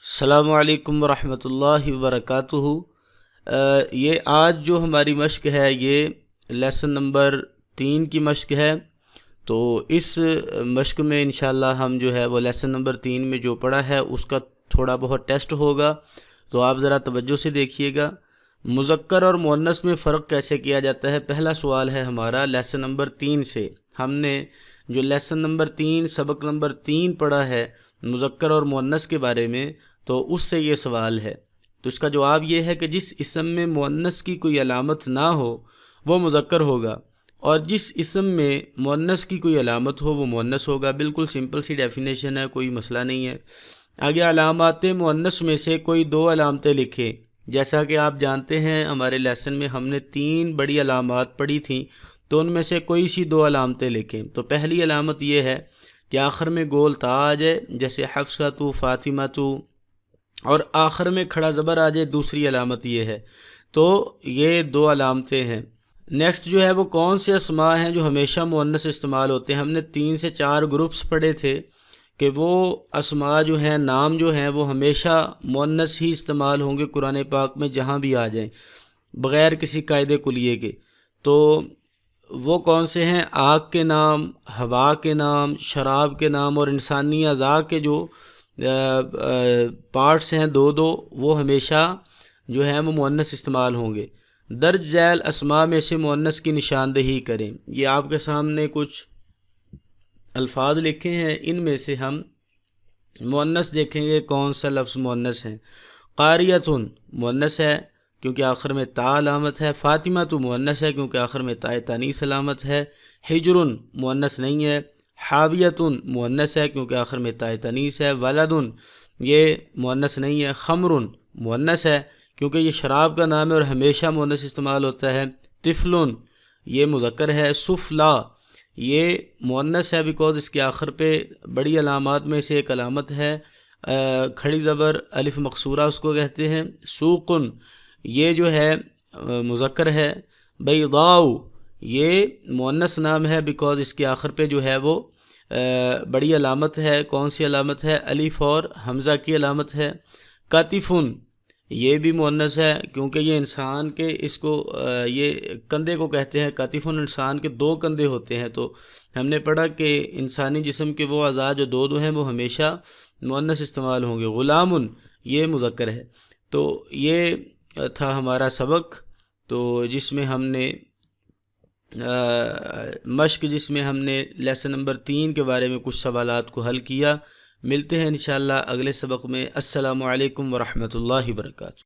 السلام علیکم ورحمۃ اللہ وبرکاتہ۔ یہ آج جو ہماری مشق ہے یہ لیسن نمبر 3 کی مشق ہے۔ تو اس مشق میں انشاءاللہ ہم جو ہے وہ لیسن نمبر 3 میں جو پڑھا ہے اس کا تھوڑا بہت ٹیسٹ ہوگا، تو آپ ذرا توجہ سے دیکھیے گا۔ مذکر اور مؤنث میں فرق کیسے کیا جاتا ہے، پہلا سوال ہے ہمارا لیسن نمبر 3 سے۔ ہم نے جو لیسن نمبر 3 سبق نمبر 3 پڑھا ہے مذکر اور مؤنث کے بارے میں، تو اس سے یہ سوال ہے۔ تو اس کا جواب یہ ہے کہ جس اسم میں مؤنث کی کوئی علامت نہ ہو وہ مذکر ہوگا، اور جس اسم میں مؤنث کی کوئی علامت ہو وہ مؤنث ہوگا۔ بالکل سمپل سی ڈیفینیشن ہے، کوئی مسئلہ نہیں ہے۔ آگے علامات مؤنث میں سے کوئی 2 علامتیں لکھیں۔ جیسا کہ آپ جانتے ہیں ہمارے لیسن میں ہم نے 3 بڑی علامات پڑھی تھیں، تو ان میں سے کوئی سی 2 علامتیں لکھیں۔ تو پہلی علامت یہ ہے کہ آخر میں گول تا آ جائے، جیسے حفصہ تو، فاطمہ تو، اور آخر میں کھڑا زبر آ جائے، دوسری علامت یہ ہے۔ تو یہ 2 علامتیں ہیں۔ نیکسٹ جو ہے وہ کون سے اسماء ہیں جو ہمیشہ مؤنث استعمال ہوتے ہیں۔ ہم نے 3 سے 4 گروپس پڑھے تھے کہ وہ اسماء جو ہیں، نام جو ہیں، وہ ہمیشہ مؤنث ہی استعمال ہوں گے قرآن پاک میں جہاں بھی آ جائیں، بغیر کسی قاعدے کلیے کے۔ تو وہ کون سے ہیں؟ آگ کے نام، ہوا کے نام، شراب کے نام، اور انسانی اعضاء کے جو پارٹس ہیں 2 وہ ہمیشہ جو ہیں وہ مؤنث استعمال ہوں گے۔ درج ذیل اسماء میں سے مؤنث کی نشاندہی کریں۔ یہ آپ کے سامنے کچھ الفاظ لکھے ہیں، ان میں سے ہم مؤنث دیکھیں گے کون سا لفظ مؤنث ہے۔ قاریۃ مؤنث ہے کیونکہ آخر میں تا علامت ہے۔ فاطمہ تو مؤنث ہے کیونکہ آخر میں تا تانیث علامت ہے۔ حجر مؤنث نہیں ہے۔ حاویۃ مؤنث ہے کیونکہ آخر میں تا تانیث ہے۔ ولد یہ مؤنث نہیں ہے۔ خمر مؤنث ہے کیونکہ یہ شراب کا نام ہے اور ہمیشہ مؤنث استعمال ہوتا ہے۔ طفل یہ مذکر ہے۔ سفلا یہ مؤنث ہے بیکاز اس کے آخر پہ بڑی علامات میں سے ایک علامت ہے، کھڑی زبر الف مقصورہ اس کو کہتے ہیں۔ سوق یہ جو ہے مذکر ہے۔ بیضاء یہ مؤنث نام ہے بیکاز اس کے آخر پہ جو ہے وہ بڑی علامت ہے۔ کون سی علامت ہے؟ الف اور حمزہ کی علامت ہے۔ کاتف یہ بھی مؤنث ہے کیونکہ یہ انسان کے اس کو یہ کندھے کو کہتے ہیں۔ کاتف انسان کے 2 کندھے ہوتے ہیں، تو ہم نے پڑھا کہ انسانی جسم کے وہ اعضاء جو 2 ہیں وہ ہمیشہ مؤنث استعمال ہوں گے۔ غلام یہ مذکر ہے۔ تو یہ تھا ہمارا سبق، تو جس میں ہم نے مشق جس میں ہم نے لیسن نمبر 3 کے بارے میں کچھ سوالات کو حل کیا۔ ملتے ہیں انشاءاللہ اگلے سبق میں۔ السلام علیکم ورحمۃ اللہ وبرکاتہ۔